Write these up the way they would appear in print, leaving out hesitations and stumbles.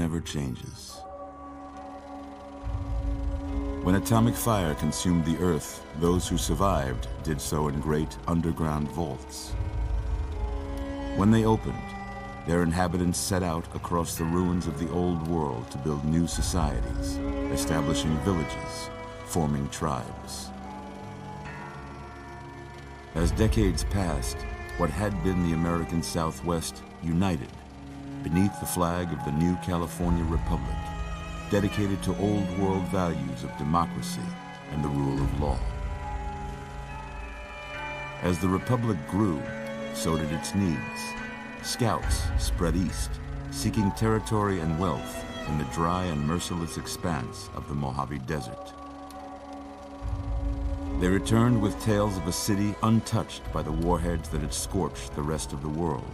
never changes. When atomic fire consumed the Earth, those who survived did so in great underground vaults. When they opened, their inhabitants set out across the ruins of the old world to build new societies, establishing villages, forming tribes. As decades passed, what had been the American Southwest united beneath the flag of the new California Republic, dedicated to old world values of democracy and the rule of law. As the Republic grew, so did its needs. Scouts spread east, seeking territory and wealth in the dry and merciless expanse of the Mojave Desert. They returned with tales of a city untouched by the warheads that had scorched the rest of the world,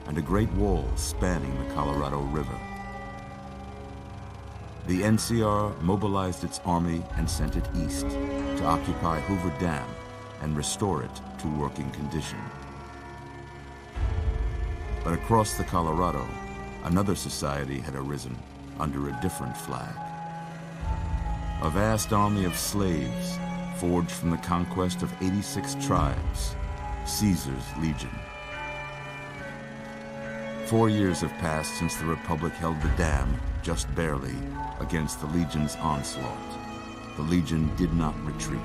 and a great wall spanning the Colorado River. The NCR mobilized its army and sent it east to occupy Hoover Dam and restore it to working condition. But across the Colorado, another society had arisen under a different flag. A vast army of slaves forged from the conquest of 86 tribes, Caesar's Legion. 4 years have passed since the Republic held the dam, just barely, against the Legion's onslaught. The Legion did not retreat.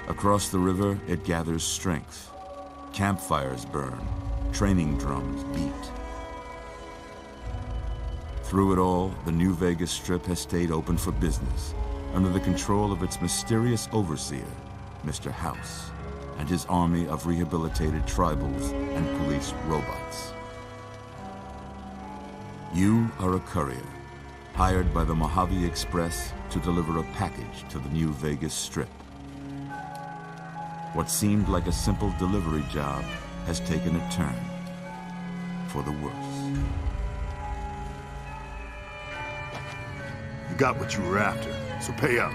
Across the river, it gathers strength. Campfires burn, training drums beat. Through it all, the New Vegas Strip has stayed open for business, under the control of its mysterious overseer, Mr. House, and his army of rehabilitated tribals and police robots. You are a courier, hired by the Mojave Express to deliver a package to the New Vegas Strip. What seemed like a simple delivery job has taken a turn for the worse. You got what you were after, so pay up.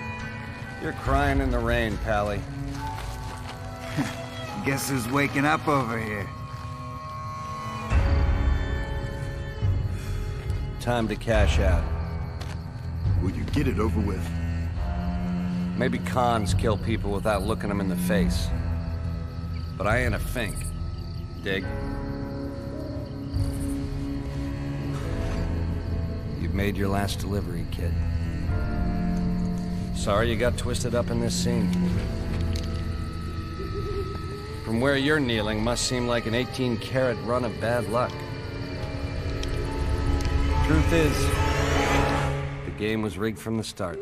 You're crying in the rain, Pally. Guess who's waking up over here? Time to cash out. Will you get it over with? Maybe cons kill people without looking them in the face. But I ain't a fink. Dig? You've made your last delivery, kid. Sorry you got twisted up in this scene. From where you're kneeling must seem like an 18-carat run of bad luck. Truth is, the game was rigged from the start.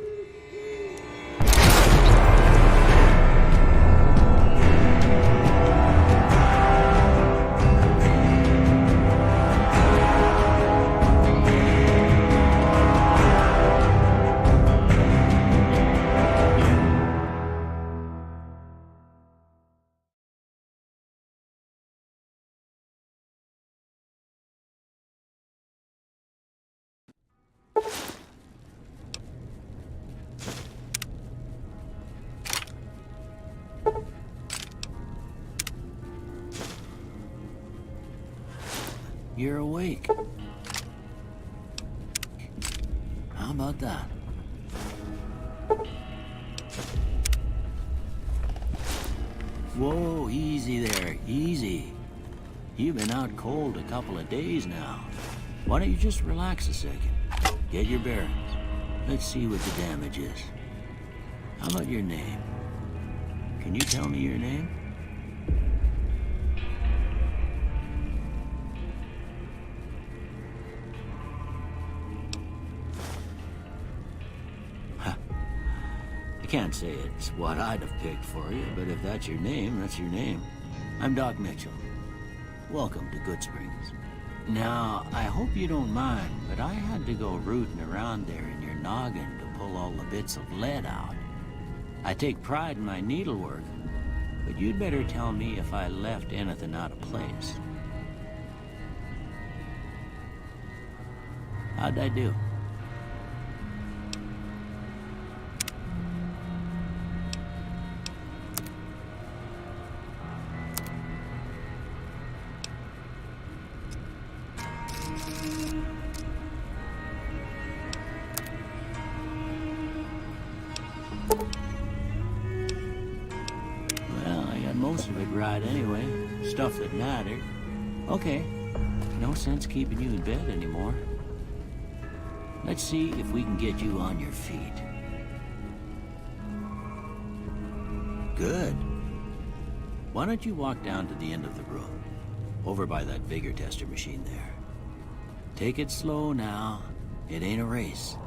You're awake. How about that? Whoa, easy there, easy. You've been out cold a couple of days now. Why don't you just relax a second? Get your bearings. Let's see what the damage is. How about your name? Can you tell me your name? I can't say it's what I'd have picked for you, but if that's your name, that's your name. I'm Doc Mitchell. Welcome to Goodsprings. Now, I hope you don't mind, but I had to go rooting around there in your noggin to pull all the bits of lead out. I take pride in my needlework, but you'd better tell me if I left anything out of place. How'd I do? most of it right anyway. Stuff that mattered. Okay, no sense keeping you in bed anymore. Let's see if we can get you on your feet. Good. Why don't you walk down to the end of the room, over by that vigor tester machine there. Take it slow now. It ain't a race.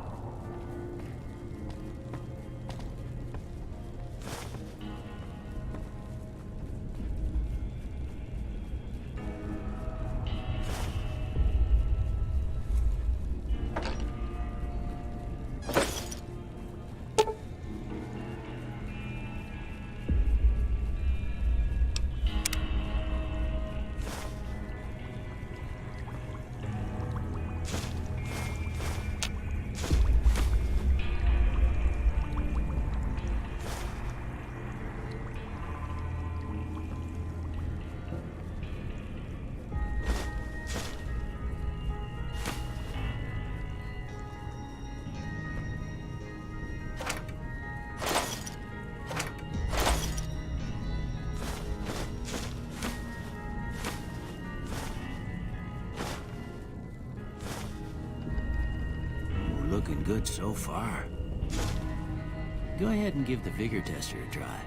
Looking good so far. Go ahead and give the vigor tester a try.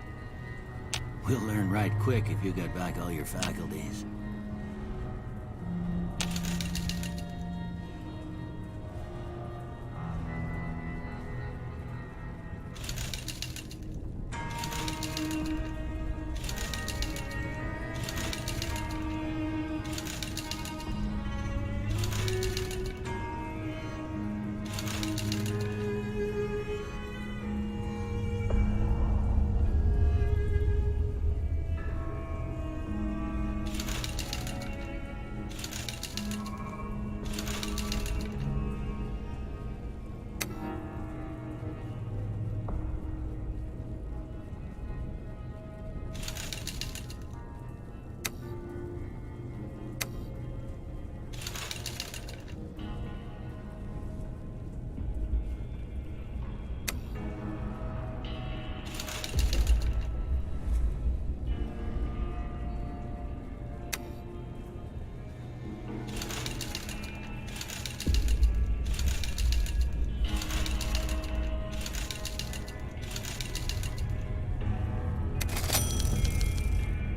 We'll learn right quick if you got back all your faculties.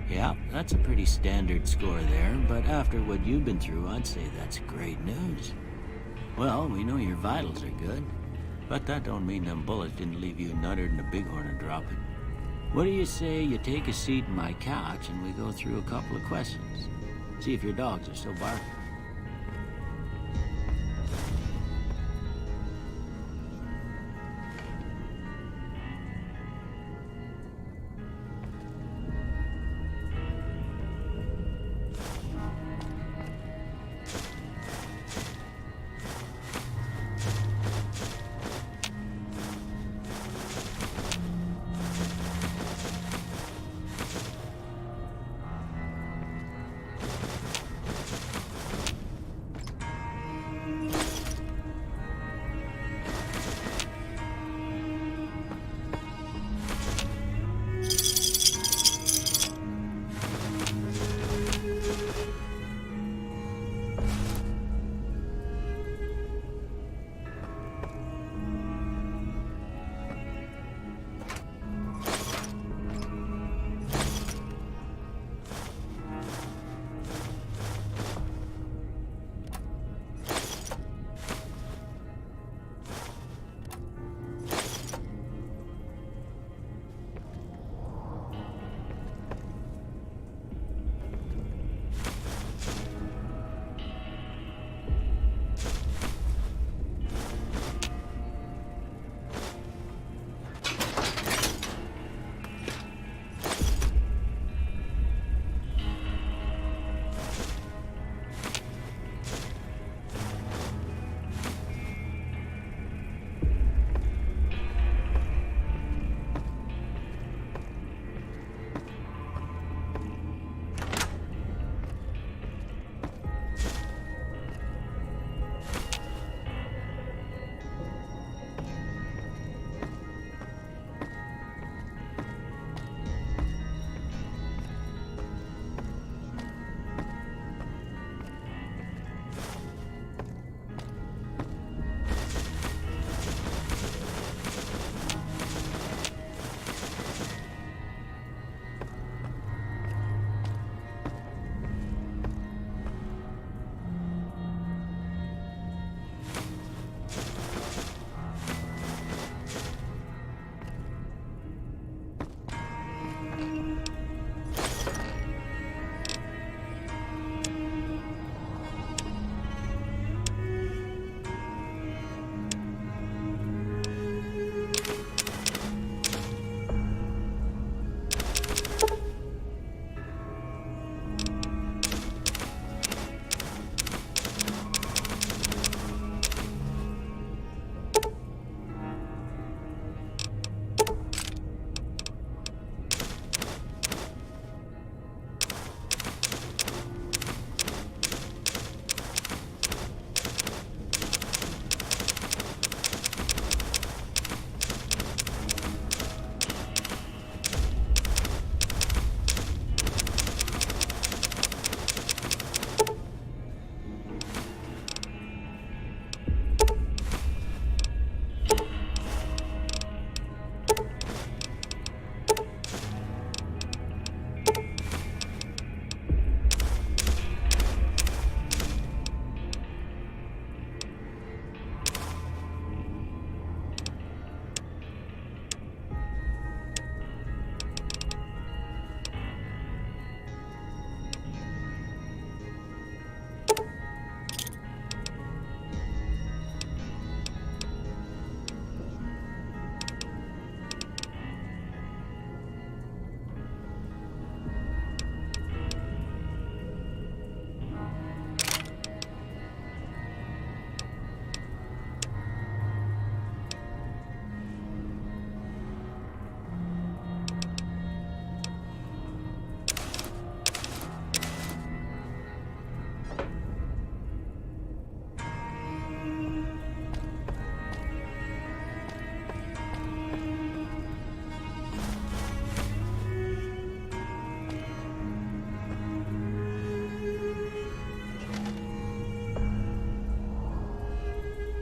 Yeah, that's a pretty standard score there, but after what you've been through, I'd say that's great news. Well, we know your vitals are good, but that don't mean them bullets didn't leave you nuttered and a bighorn are dropping. What do you say you take a seat in my couch and we go through a couple of questions? See if your dogs are still barking.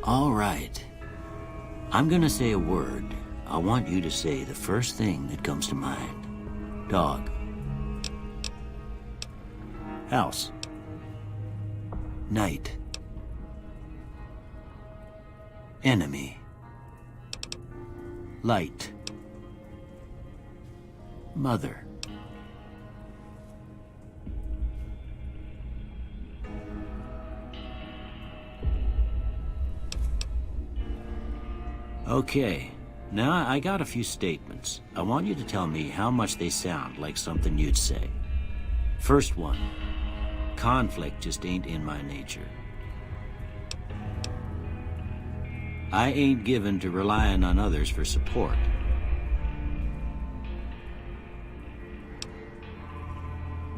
All right. I'm gonna say a word. I want you to say the first thing that comes to mind. Dog. House. Night. Enemy. Light. Mother. Okay, now I got a few statements. I want you to tell me how much they sound like something you'd say. First one, conflict just ain't in my nature. I ain't given to relying on others for support.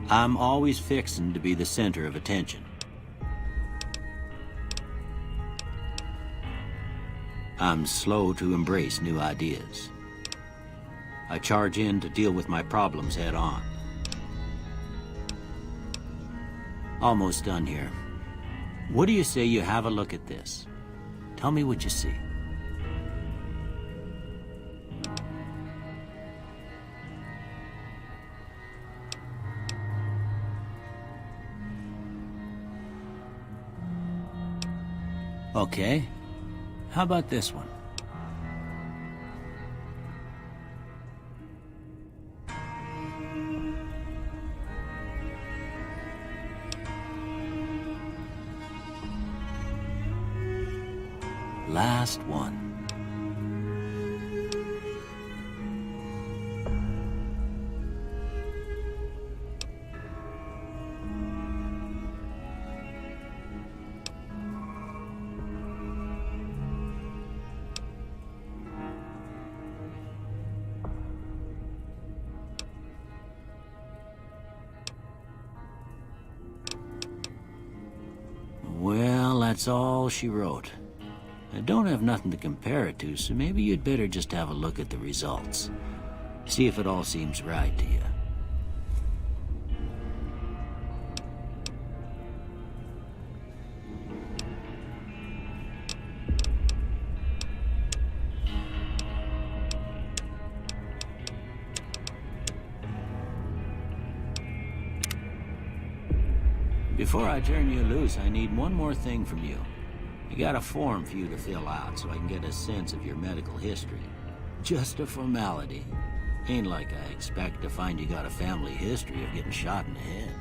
I'm always fixin' to be the center of attention. I'm slow to embrace new ideas. I charge in to deal with my problems head on. Almost done here. What do you say you have a look at this? Tell me what you see. Okay. How about this one? Last one. Well, that's all she wrote. I don't have nothing to compare it to, so maybe you'd better just have a look at the results. See if it all seems right to you. Before I turn you loose, I need one more thing from you. I got a form for you to fill out so I can get a sense of your medical history. Just a formality. Ain't like I expect to find you got a family history of getting shot in the head.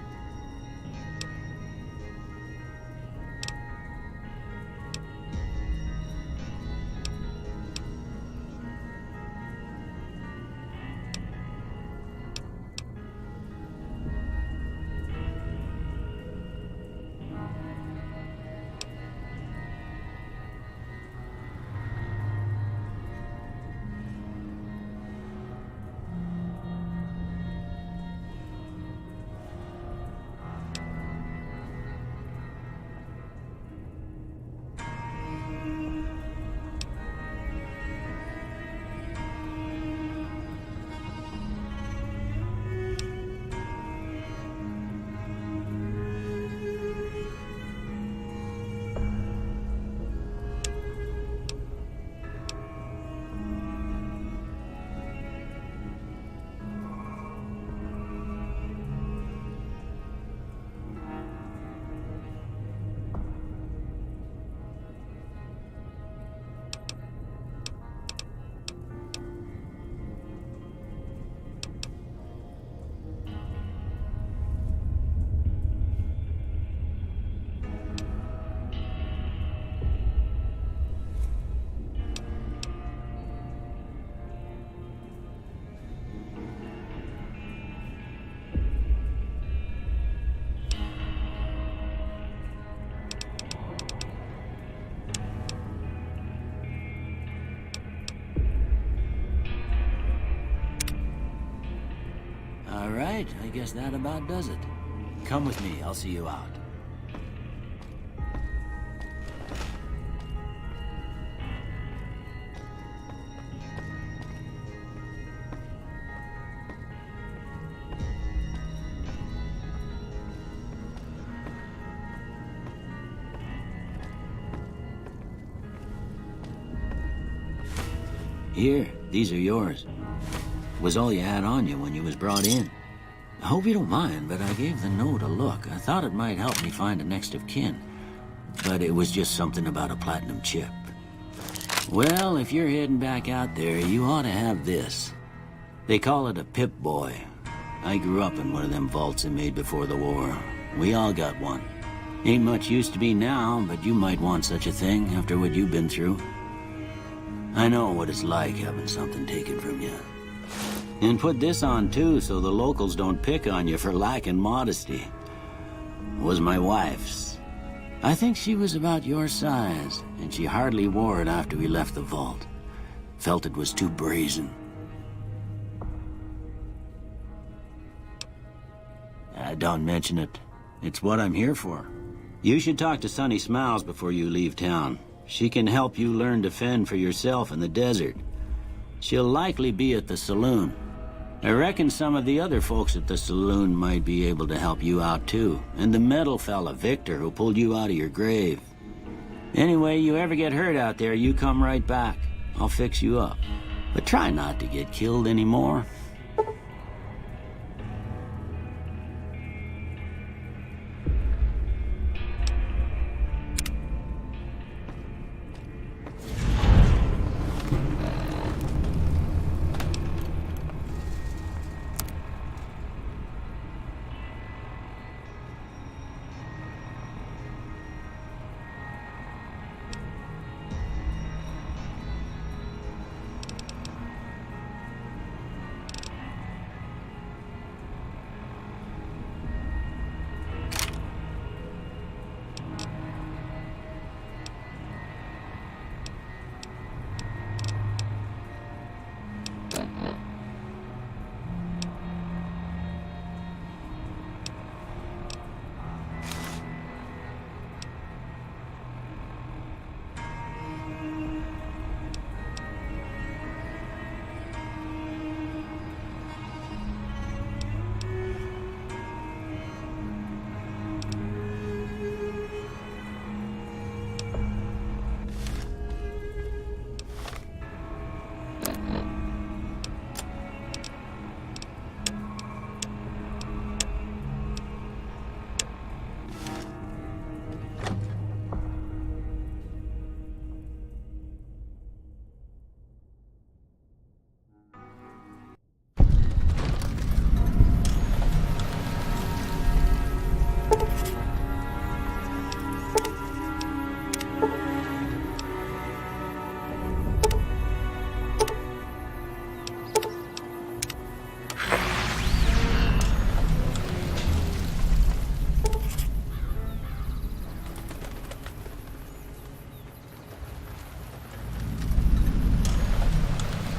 All right, I guess that about does it. Come with me, I'll see you out. Here, these are yours. Was all you had on you when you was brought in. I hope you don't mind, but I gave the note a look. I thought it might help me find a next of kin. But it was just something about a platinum chip. Well, if you're heading back out there, you ought to have this. They call it a Pip-Boy. I grew up in one of them vaults they made before the war. We all got one. Ain't much use to be now, but you might want such a thing after what you've been through. I know what it's like having something taken from you. And put this on too, so the locals don't pick on you for lacking modesty. It was my wife's. I think she was about your size, and she hardly wore it after we left the vault. Felt it was too brazen. Don't mention it. It's what I'm here for. You should talk to Sunny Smiles before you leave town. She can help you learn to fend for yourself in the desert. She'll likely be at the saloon. I reckon some of the other folks at the saloon might be able to help you out too. And the metal fella, Victor, who pulled you out of your grave. Anyway, you ever get hurt out there, you come right back. I'll fix you up. But try not to get killed anymore.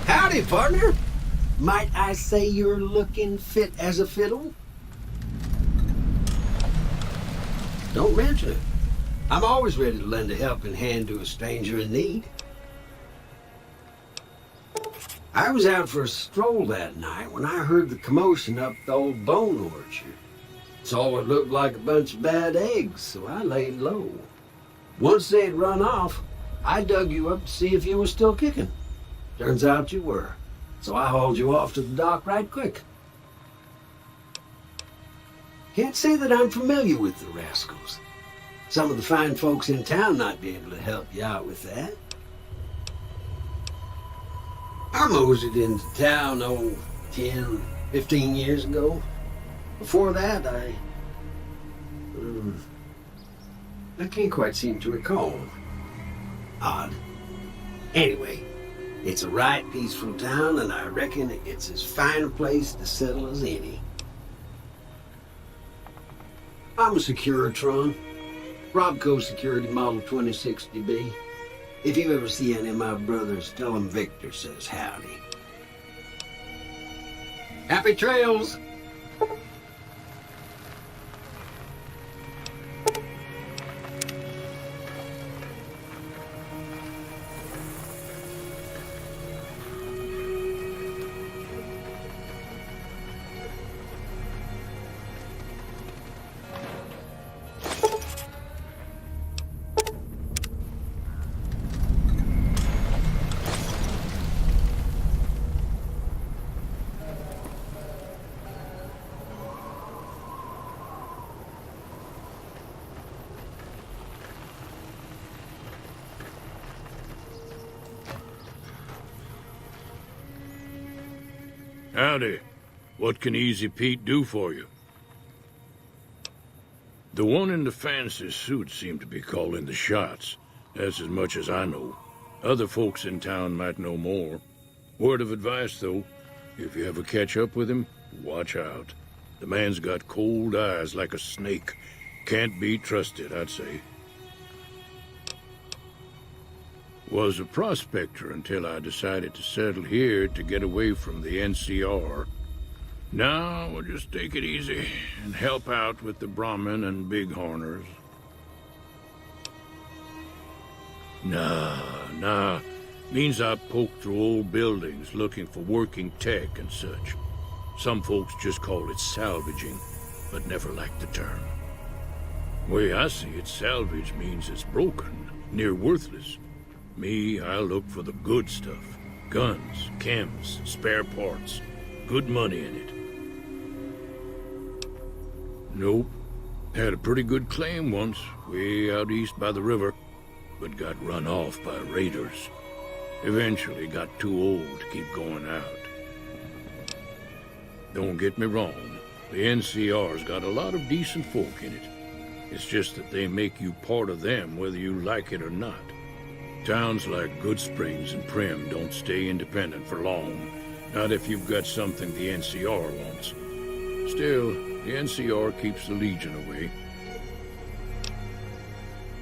Howdy, partner. Might I say you're looking fit as a fiddle? Don't mention it. I'm always ready to lend a helping hand to a stranger in need. I was out for a stroll that night when I heard the commotion up the old bone orchard. Saw what looked like a bunch of bad eggs, so I laid low. Once they had run off, I dug you up to see if you were still kicking. Turns out you were, so I hauled you off to the dock right quick. Can't say that I'm familiar with the rascals. Some of the fine folks in town might be able to help you out with that. I moseyed into town, 10, 15 years ago. Before that, I can't quite seem to recall. Odd. Anyway, it's a right peaceful town, and I reckon it's as fine a place to settle as any. I'm a Securitron. Robco Security Model 2060B. If you ever see any of my brothers, tell them Victor says howdy. Happy trails! Howdy. What can Easy Pete do for you? The one in the fancy suit seemed to be calling the shots. That's as much as I know. Other folks in town might know more. Word of advice, though. If you ever catch up with him, watch out. The man's got cold eyes like a snake. Can't be trusted, I'd say. Was a prospector until I decided to settle here to get away from the NCR. Now, we'll just take it easy and help out with the Brahmin and Bighorners. Nah. Means I poke through old buildings looking for working tech and such. Some folks just call it salvaging, but never liked the term. Way I see it, salvage means it's broken, near worthless. Me, I look for the good stuff. Guns, chems, spare parts. Good money in it. Nope. Had a pretty good claim once, way out east by the river, but got run off by raiders. Eventually got too old to keep going out. Don't get me wrong, the NCR's got a lot of decent folk in it. It's just that they make you part of them whether you like it or not. Towns like Goodsprings and Primm don't stay independent for long, not if you've got something the NCR wants. Still, the NCR keeps the Legion away.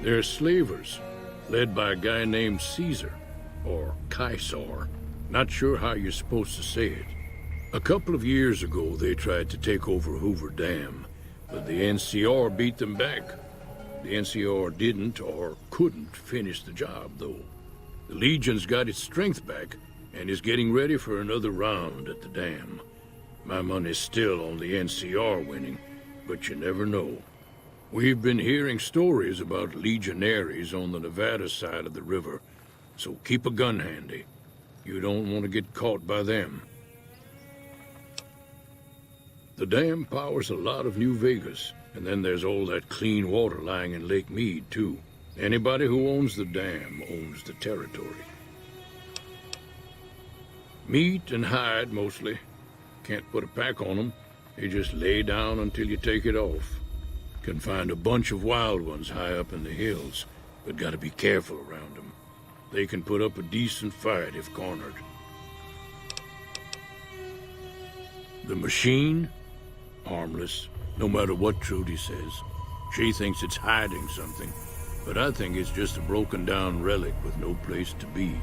They're slavers, led by a guy named Caesar. Or Caesar. Not sure how you're supposed to say it. A couple of years ago, they tried to take over Hoover Dam, but the NCR beat them back. The NCR didn't or couldn't finish the job, though. The Legion's got its strength back and is getting ready for another round at the dam. My money's still on the NCR winning, but you never know. We've been hearing stories about legionaries on the Nevada side of the river, so keep a gun handy. You don't want to get caught by them. The dam powers a lot of New Vegas, and then there's all that clean water lying in Lake Mead, too. Anybody who owns the dam owns the territory. Meat and hide, mostly. Can't put a pack on them. They just lay down until you take it off. Can find a bunch of wild ones high up in the hills, but gotta be careful around them. They can put up a decent fight if cornered. The machine? Harmless, no matter what Trudy says. She thinks it's hiding something, but I think it's just a broken down relic with no place to be.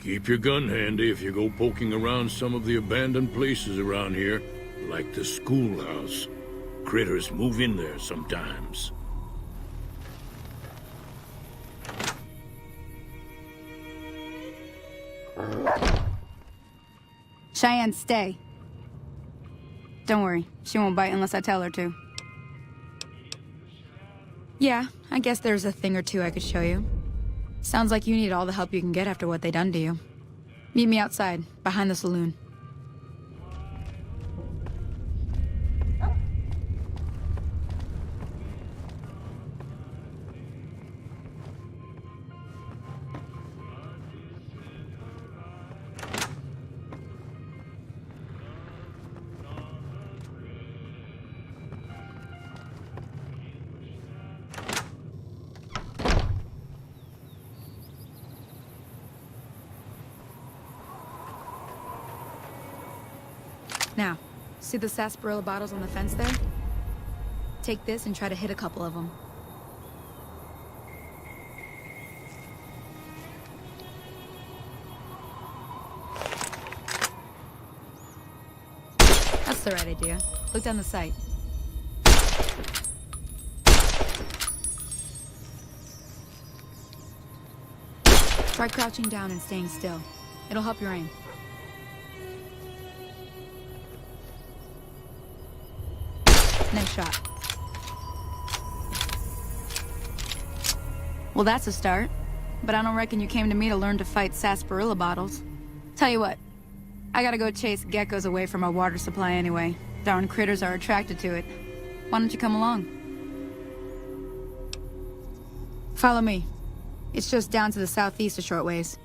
Keep your gun handy if you go poking around some of the abandoned places around here, like the schoolhouse. Critters move in there sometimes. Cheyenne, stay. Don't worry, she won't bite unless I tell her to. Yeah, I guess there's a thing or two I could show you. Sounds like you need all the help you can get after what they done to you. Meet me outside, behind the saloon. Now, see the sarsaparilla bottles on the fence there? Take this and try to hit a couple of them. That's the right idea. Look down the sight. Try crouching down and staying still. It'll help your aim. Nice shot. Well, that's a start. But I don't reckon you came to me to learn to fight sarsaparilla bottles. Tell you what, I gotta go chase geckos away from our water supply anyway. Darn critters are attracted to it. Why don't you come along? Follow me. It's just down to the southeast a short ways.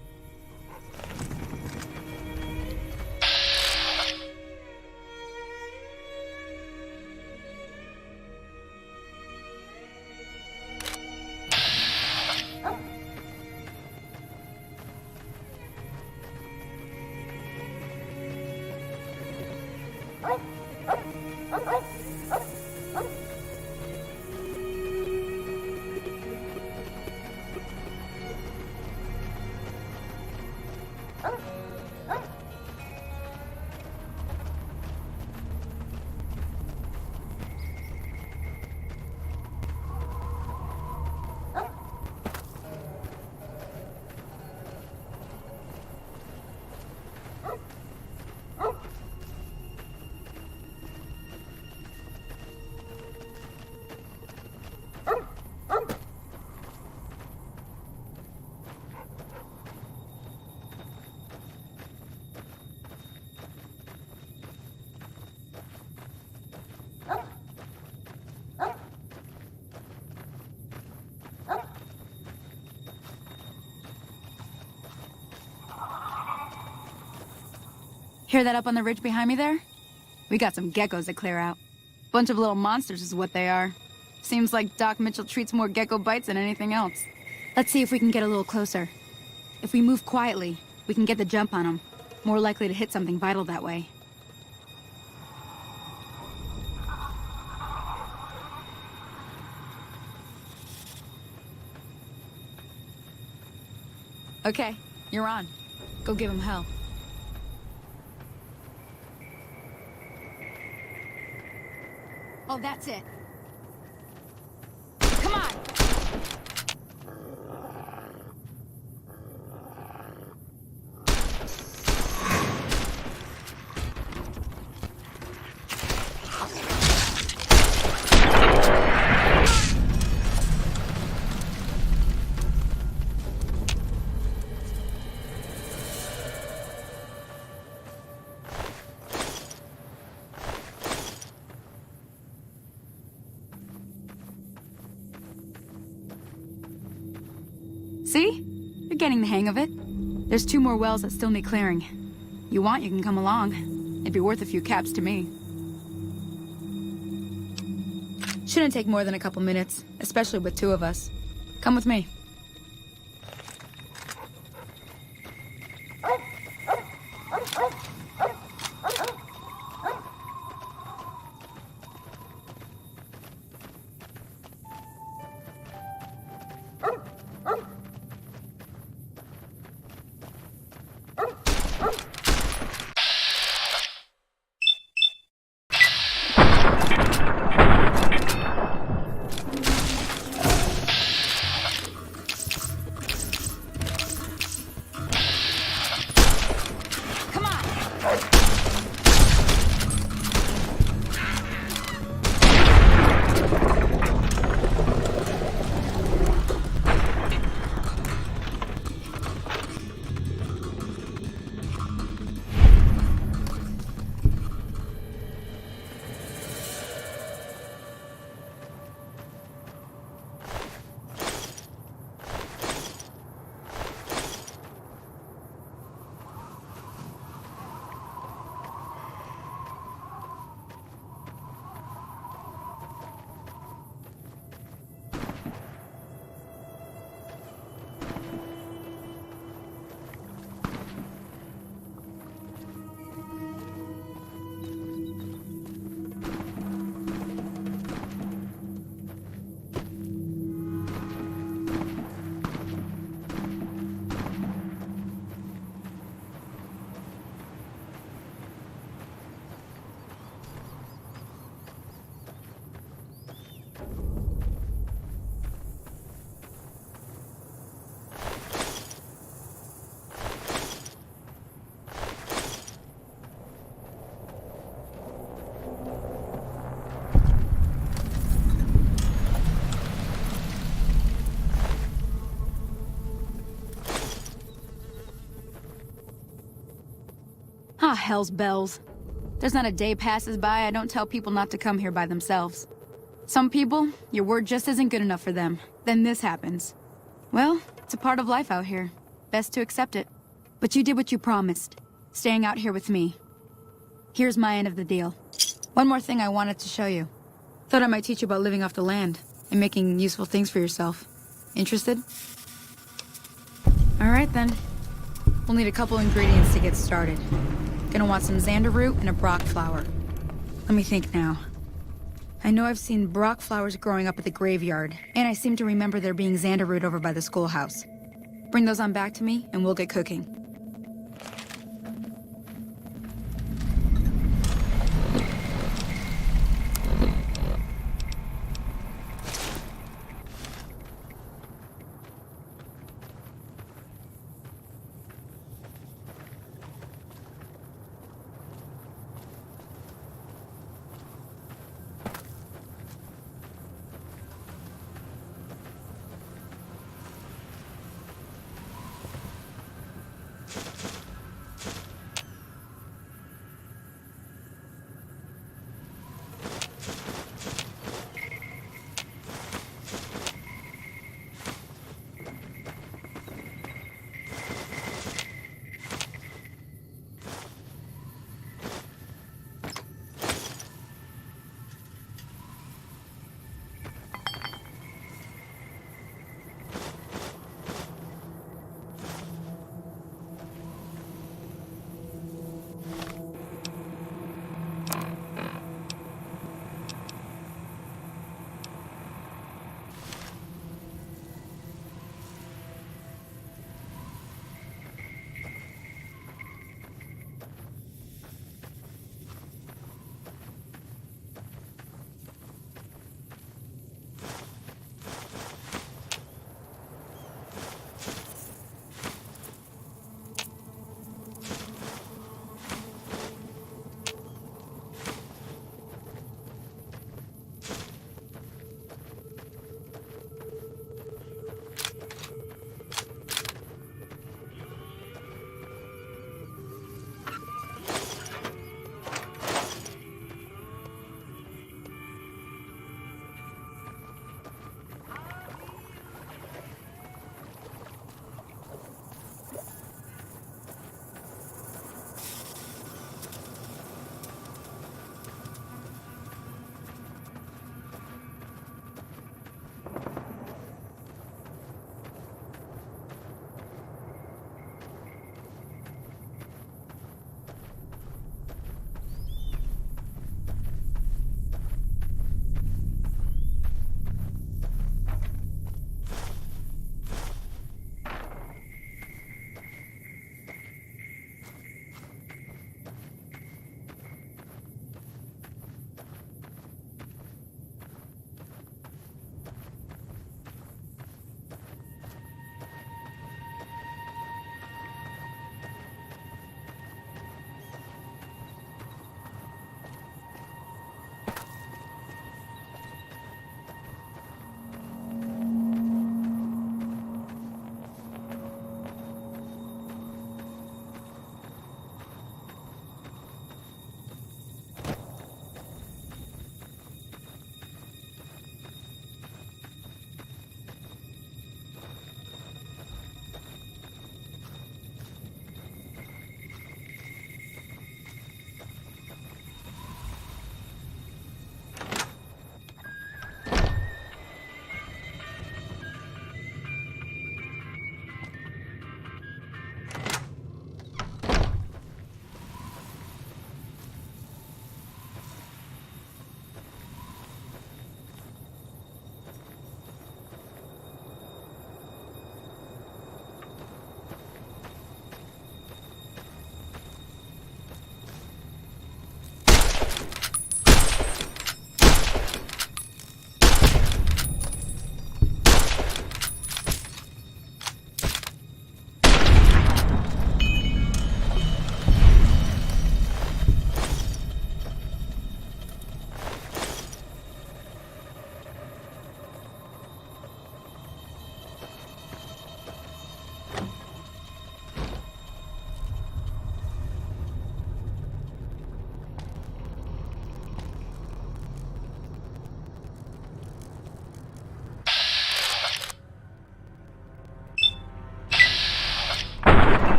Hear that up on the ridge behind me there? We got some geckos to clear out. Bunch of little monsters is what they are. Seems like Doc Mitchell treats more gecko bites than anything else. Let's see if we can get a little closer. If we move quietly, we can get the jump on them. More likely to hit something vital that way. Okay, you're on. Go give him hell. Oh, that's it. Come on! See? You're getting the hang of it. There's 2 more wells that still need clearing. You want, you can come along. It'd be worth a few caps to me. Shouldn't take more than a couple minutes, especially with 2 of us. Come with me. Ah, hell's bells. There's not a day passes by I don't tell people not to come here by themselves. Some people, your word just isn't good enough for them. Then this happens. Well, it's a part of life out here. Best to accept it. But you did what you promised, staying out here with me. Here's my end of the deal. One more thing I wanted to show you. Thought I might teach you about living off the land and making useful things for yourself. Interested? All right then. We'll need a couple ingredients to get started. Gonna want some xander root and a brock flower. Let me think now. I know I've seen brock flowers growing up at the graveyard, and I seem to remember there being xander root over by the schoolhouse. Bring those on back to me, and we'll get cooking.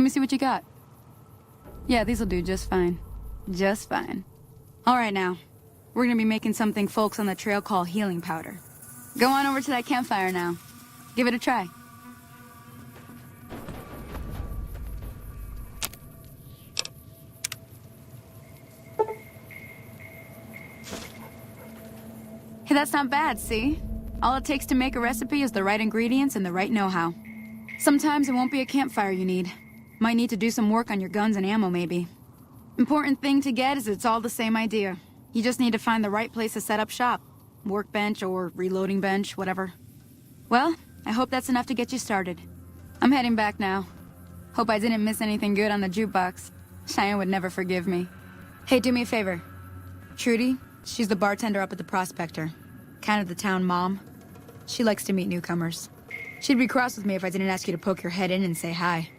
me see what you got. Yeah, these'll do just fine. Just fine. All right now. We're gonna be making something folks on the trail call healing powder. Go on over to that campfire now. Give it a try. Hey, that's not bad, see? All it takes to make a recipe is the right ingredients and the right know-how. Sometimes it won't be a campfire you need. Might need to do some work on your guns and ammo, maybe. Important thing to get is it's all the same idea. You just need to find the right place to set up shop. Workbench or reloading bench, whatever. Well, I hope that's enough to get you started. I'm heading back now. Hope I didn't miss anything good on the jukebox. Cheyenne would never forgive me. Hey, do me a favor. Trudy, she's the bartender up at the Prospector. Kind of the town mom. She likes to meet newcomers. She'd be cross with me if I didn't ask you to poke your head in and say hi.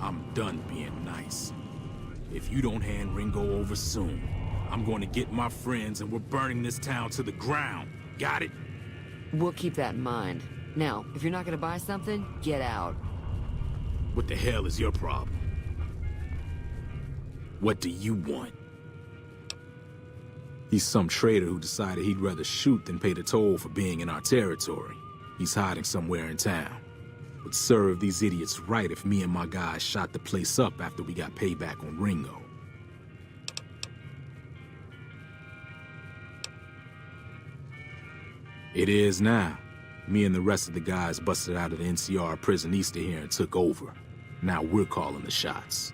I'm done being nice. If you don't hand Ringo over soon, I'm going to get my friends and we're burning this town to the ground. Got it? We'll keep that in mind. Now, if you're not gonna buy something, get out. What the hell is your problem? What do you want? He's some traitor who decided he'd rather shoot than pay the toll for being in our territory. He's hiding somewhere in town. Would serve these idiots right if me and my guys shot the place up after we got payback on Ringo. It is now. Me and the rest of the guys busted out of the NCR prison east of here and took over. Now we're calling the shots.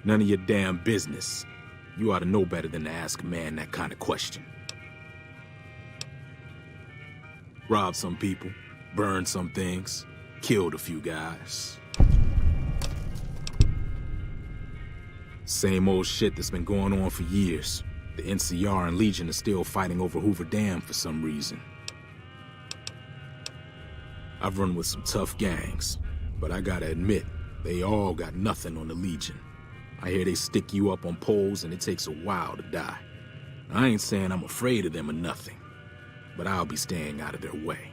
None of your damn business. You ought to know better than to ask a man that kind of question. Robbed some people, burned some things, killed a few guys. Same old shit that's been going on for years. The NCR and Legion are still fighting over Hoover Dam for some reason. I've run with some tough gangs, but I gotta admit, they all got nothing on the Legion. I hear they stick you up on poles and it takes a while to die. I ain't saying I'm afraid of them or nothing, but I'll be staying out of their way.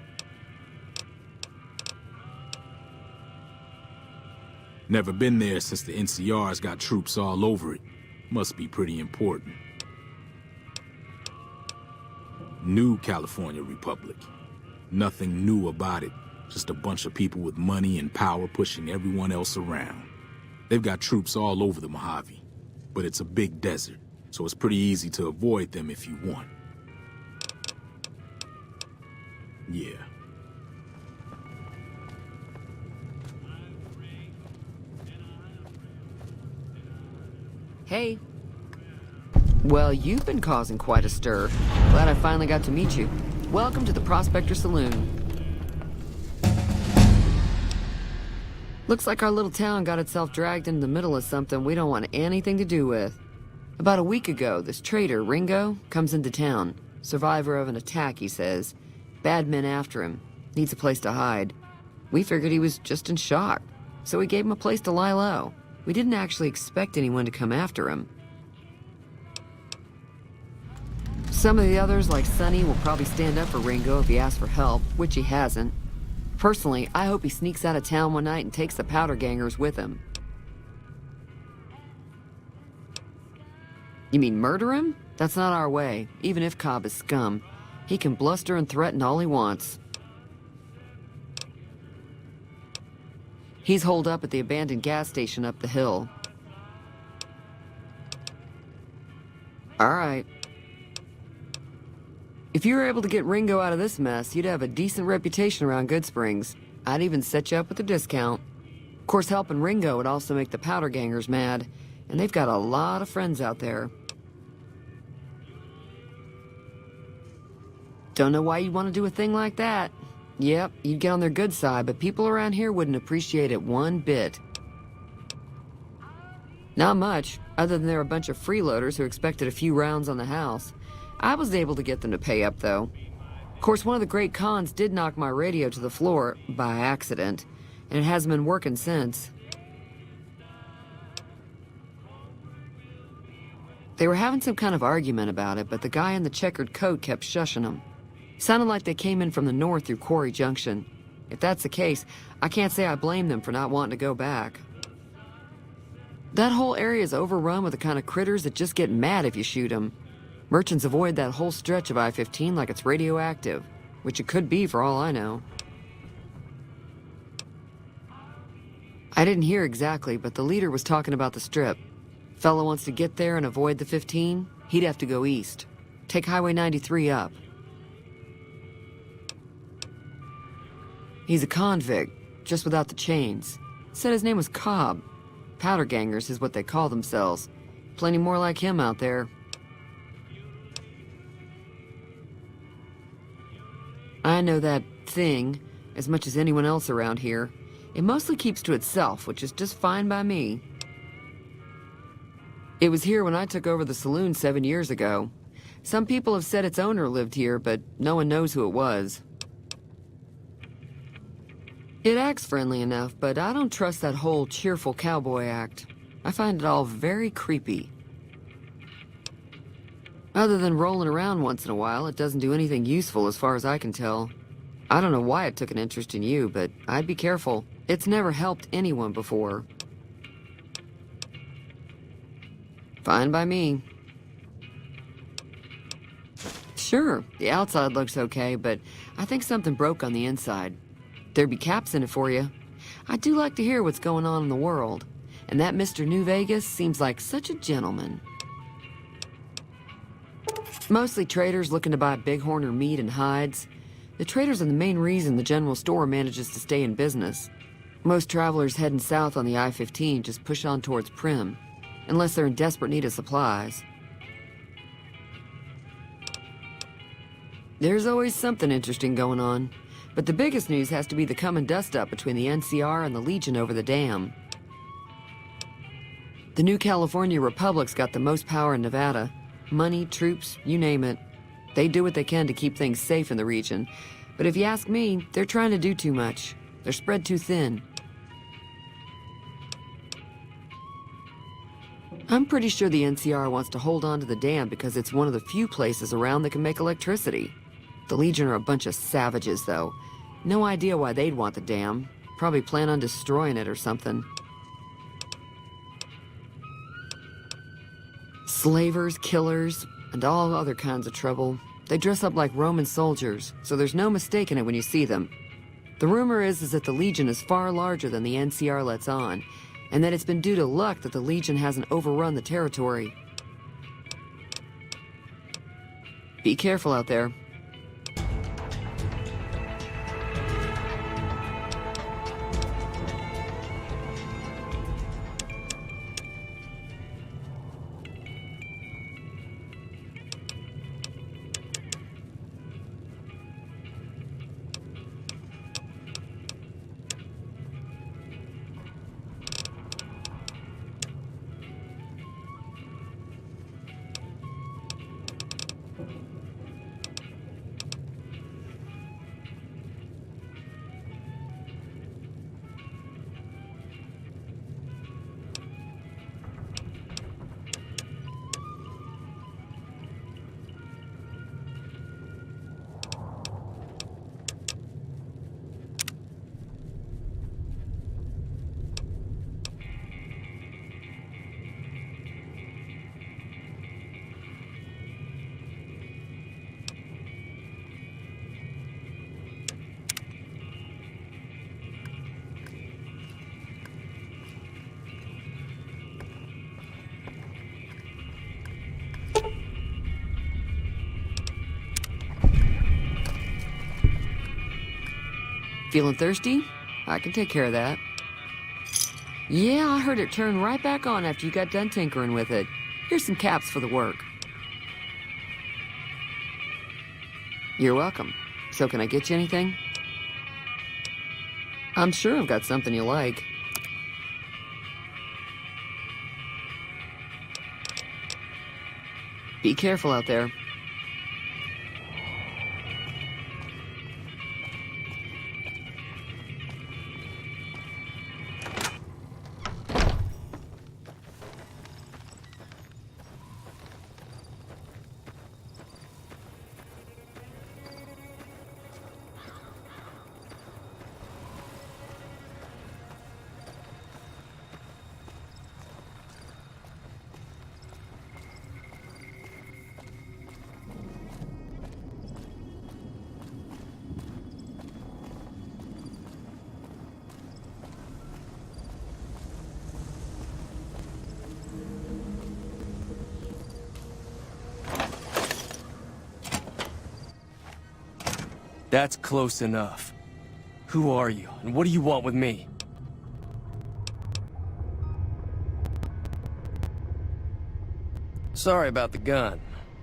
Never been there since the NCR's got troops all over it. Must be pretty important. New California Republic. Nothing new about it. Just a bunch of people with money and power pushing everyone else around. They've got troops all over the Mojave, but it's a big desert, so it's pretty easy to avoid them if you want. Yeah. Hey. Well, you've been causing quite a stir. Glad I finally got to meet you. Welcome to the Prospector Saloon. Looks like our little town got itself dragged into the middle of something we don't want anything to do with. About a week ago, this trader, Ringo, comes into town. Survivor of an attack, he says. Bad men after him. Needs a place to hide. We figured he was just in shock, so we gave him a place to lie low. We didn't actually expect anyone to come after him. Some of the others, like Sonny, will probably stand up for Ringo if he asks for help, which he hasn't. Personally, I hope he sneaks out of town one night and takes the powder gangers with him. You mean murder him? That's not our way, even if Cobb is scum. He can bluster and threaten all he wants. He's holed up at the abandoned gas station up the hill. All right. If you were able to get Ringo out of this mess, you'd have a decent reputation around Goodsprings. I'd even set you up with a discount. Of course, helping Ringo would also make the powder gangers mad, and they've got a lot of friends out there. Don't know why you'd want to do a thing like that. Yep, you'd get on their good side, but people around here wouldn't appreciate it one bit. Not much, other than they're a bunch of freeloaders who expected a few rounds on the house. I was able to get them to pay up, though. Of course, one of the great cons did knock my radio to the floor, by accident, and it hasn't been working since. They were having some kind of argument about it, but the guy in the checkered coat kept shushing them. Sounded like they came in from the north through Quarry Junction. If that's the case, I can't say I blame them for not wanting to go back. That whole area is overrun with the kind of critters that just get mad if you shoot them. Merchants avoid that whole stretch of I-15 like it's radioactive, which it could be for all I know. I didn't hear exactly, but the leader was talking about the strip. Fellow wants to get there and avoid the 15, he'd have to go east. Take Highway 93 up. He's a convict, just without the chains. Said his name was Cobb. Powder gangers is what they call themselves. Plenty more like him out there. I know that thing as much as anyone else around here. It mostly keeps to itself, which is just fine by me. It was here when I took over the saloon 7 years ago. Some people have said its owner lived here, but no one knows who it was. It acts friendly enough, but I don't trust that whole cheerful cowboy act. I find it all very creepy. Other than rolling around once in a while, it doesn't do anything useful as far as I can tell. I don't know why it took an interest in you, but I'd be careful. It's never helped anyone before. Fine by me. Sure, the outside looks okay, but I think something broke on the inside. There'd be caps in it for you. I do like to hear what's going on in the world, and that Mr. New Vegas seems like such a gentleman. Mostly traders looking to buy bighorn or meat and hides. The traders are the main reason the general store manages to stay in business. Most travelers heading south on the I-15 just push on towards Primm, unless they're in desperate need of supplies. There's always something interesting going on, but the biggest news has to be the coming dust-up between the NCR and the Legion over the dam. The New California Republic's got the most power in Nevada. Money, troops, you name it. They do what they can to keep things safe in the region, but if you ask me, they're trying to do too much. They're spread too thin. I'm pretty sure the NCR wants to hold on to the dam because it's one of the few places around that can make electricity. The Legion are a bunch of savages, though. No idea why they'd want the dam. Probably plan on destroying it or something. Slavers, killers, and all other kinds of trouble. They dress up like Roman soldiers, so there's no mistaking it when you see them. The rumor is that the Legion is far larger than the NCR lets on, and that it's been due to luck that the Legion hasn't overrun the territory. Be careful out there. Feeling thirsty? I can take care of that. Yeah, I heard it turn right back on after you got done tinkering with it. Here's some caps for the work. You're welcome. So can I get you anything? I'm sure I've got something you like. Be careful out there. That's close enough. Who are you, and what do you want with me? Sorry about the gun.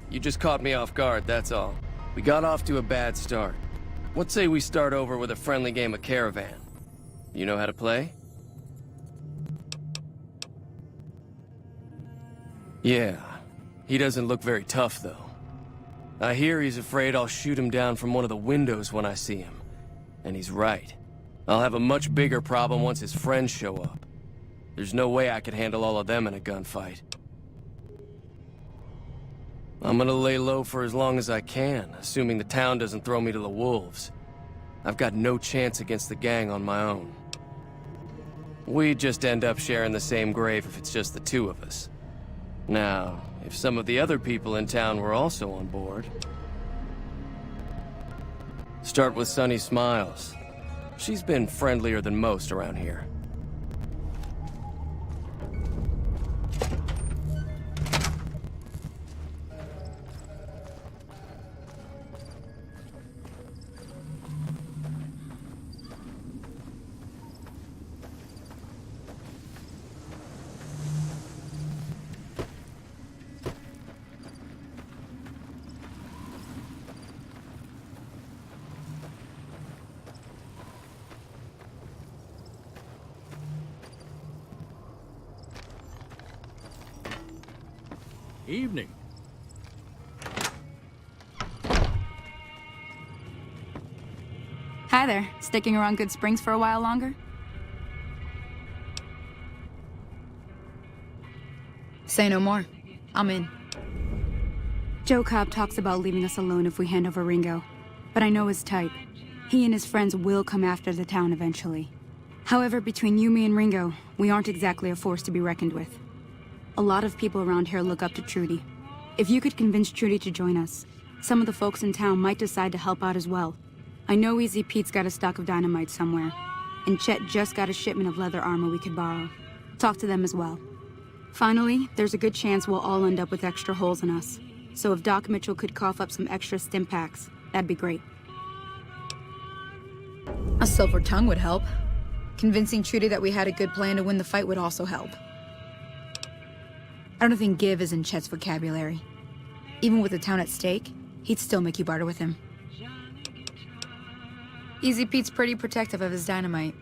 You just caught me off guard, that's all. We got off to a bad start. What say we start over with a friendly game of Caravan? You know how to play? Yeah. He doesn't look very tough, though. I hear he's afraid I'll shoot him down from one of the windows when I see him. And he's right. I'll have a much bigger problem once his friends show up. There's no way I could handle all of them in a gunfight. I'm gonna lay low for as long as I can, assuming the town doesn't throw me to the wolves. I've got no chance against the gang on my own. We'd just end up sharing the same grave if it's just the two of us. Now, if some of the other people in town were also on board... Start with Sunny Smiles. She's been friendlier than most around here. Evening. Hi there. Sticking around Good Springs for a while longer? Say no more. I'm in. Joe Cobb talks about leaving us alone if we hand over Ringo, but I know his type. He and his friends will come after the town eventually. However, between you, me, and Ringo, we aren't exactly a force to be reckoned with. A lot of people around here look up to Trudy. If you could convince Trudy to join us, some of the folks in town might decide to help out as well. I know Easy Pete's got a stock of dynamite somewhere, and Chet just got a shipment of leather armor we could borrow. Talk to them as well. Finally, there's a good chance we'll all end up with extra holes in us. So if Doc Mitchell could cough up some extra stim packs, that'd be great. A silver tongue would help. Convincing Trudy that we had a good plan to win the fight would also help. I don't think give is in Chet's vocabulary. Even with the town at stake, he'd still make you barter with him. Easy Pete's pretty protective of his dynamite.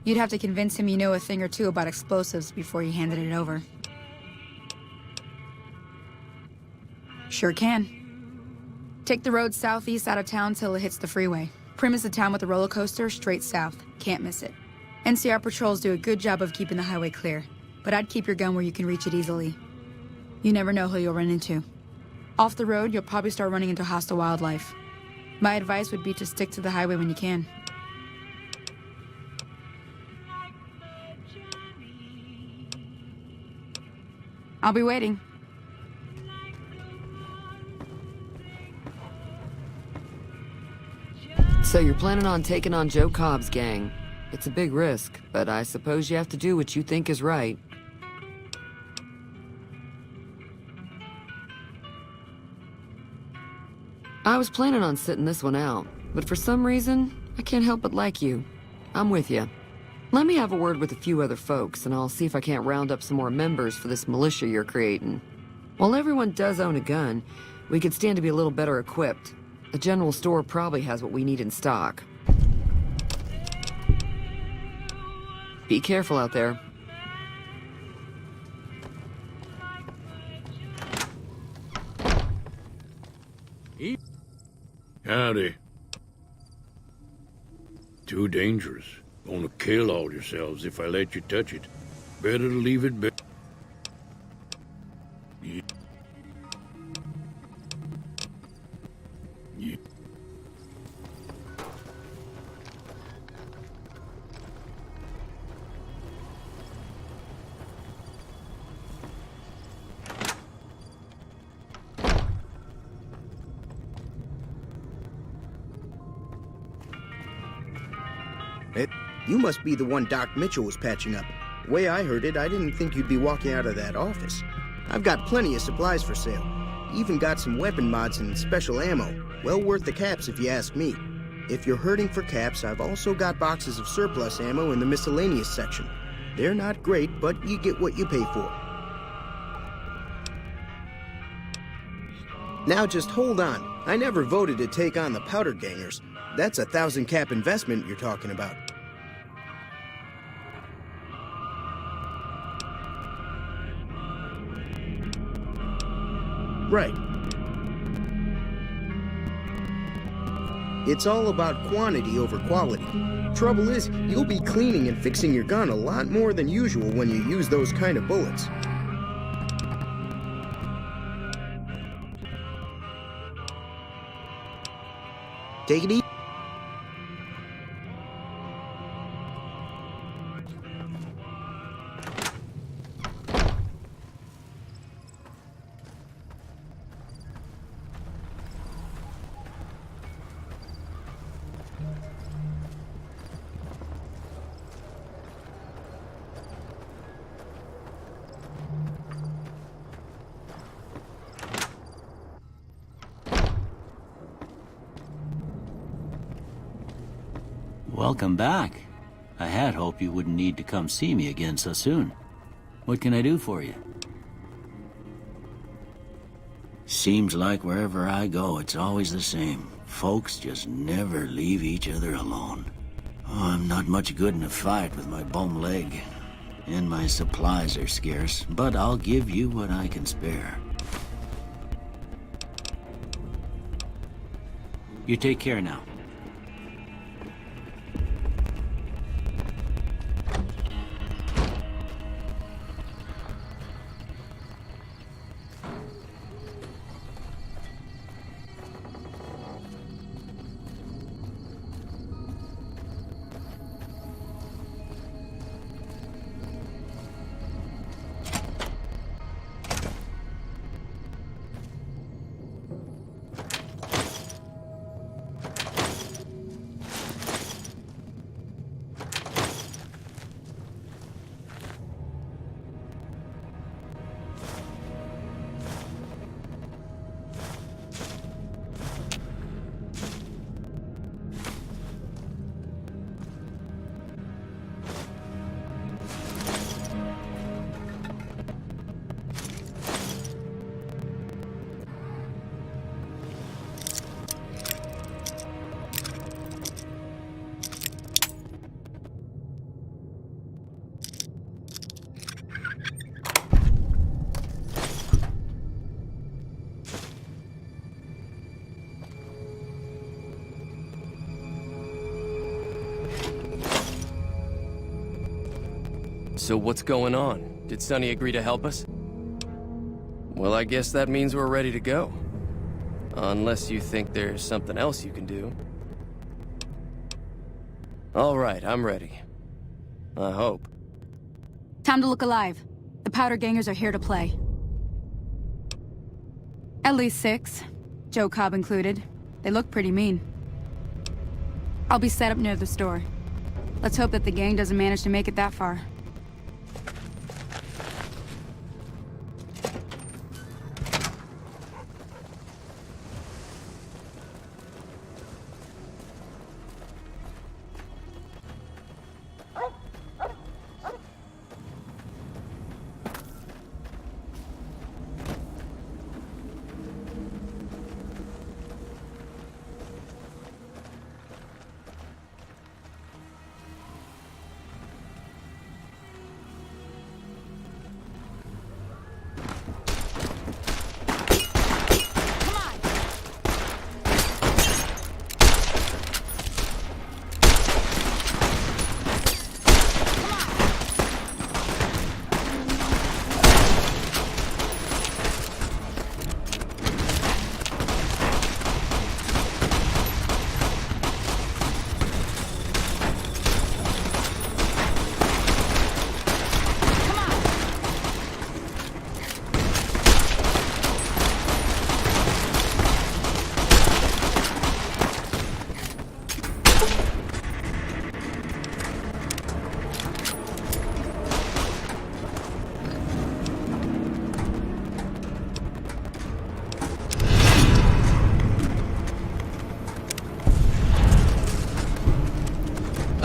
You'd have to convince him you know a thing or two about explosives before you handed it over. Sure can. Take the road southeast out of town till it hits the freeway. Prim is the town with the roller coaster straight south. Can't miss it. NCR patrols do a good job of keeping the highway clear. But I'd keep your gun where you can reach it easily. You never know who you'll run into. Off the road, you'll probably start running into hostile wildlife. My advice would be to stick to the highway when you can. I'll be waiting. So you're planning on taking on Joe Cobb's gang. It's a big risk, but I suppose you have to do what you think is right. I was planning on sitting this one out, but for some reason, I can't help but like you. I'm with you. Let me have a word with a few other folks, and I'll see if I can't round up some more members for this militia you're creating. While everyone does own a gun, we could stand to be a little better equipped. The general store probably has what we need in stock. Be careful out there. Howdy. Too dangerous. Gonna kill all yourselves if I let you touch it. Better to leave it be. Yeah. Yeah. You must be the one Doc Mitchell was patching up. The way I heard it, I didn't think you'd be walking out of that office. I've got plenty of supplies for sale. Even got some weapon mods and special ammo. Well worth the caps if you ask me. If you're hurting for caps, I've also got boxes of surplus ammo in the miscellaneous section. They're not great, but you get what you pay for. Now just hold on. I never voted to take on the Powder Gangers. That's a 1,000 cap investment you're talking about. Right. It's all about quantity over quality. Trouble is, you'll be cleaning and fixing your gun a lot more than usual when you use those kind of bullets. Take it easy. Welcome back. I had hoped you wouldn't need to come see me again so soon. What can I do for you? Seems like wherever I go, it's always the same. Folks just never leave each other alone. Oh, I'm not much good in a fight with my bum leg. And my supplies are scarce, but I'll give you what I can spare. You take care now. So what's going on? Did Sonny agree to help us? Well, I guess that means we're ready to go. Unless you think there's something else you can do. All right, I'm ready. I hope. Time to look alive. The Powder Gangers are here to play. At least 6. Joe Cobb included. They look pretty mean. I'll be set up near the store. Let's hope that the gang doesn't manage to make it that far.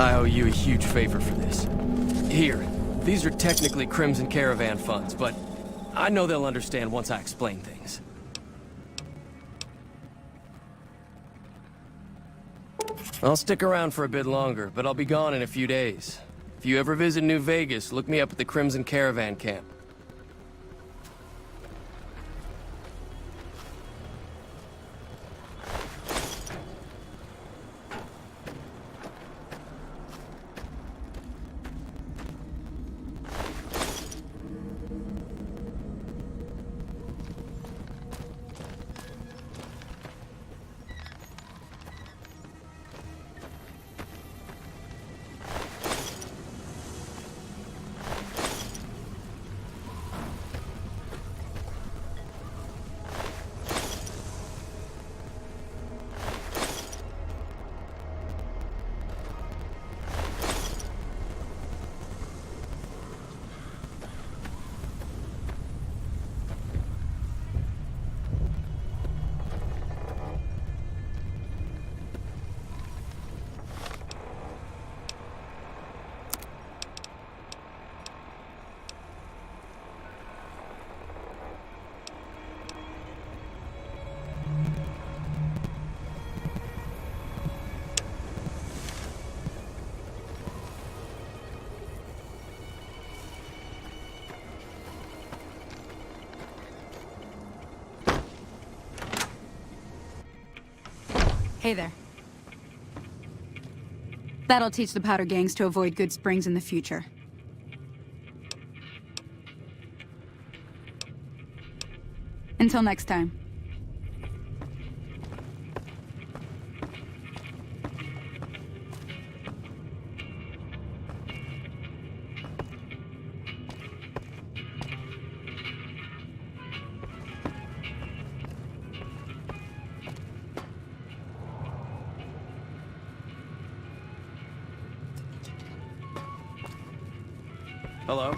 I owe you a huge favor for this. Here, these are technically Crimson Caravan funds, but I know they'll understand once I explain things. I'll stick around for a bit longer, but I'll be gone in a few days. If you ever visit New Vegas, look me up at the Crimson Caravan camp. Hey there. That'll teach the powder gangs to avoid Good Springs in the future. Until next time. Hello?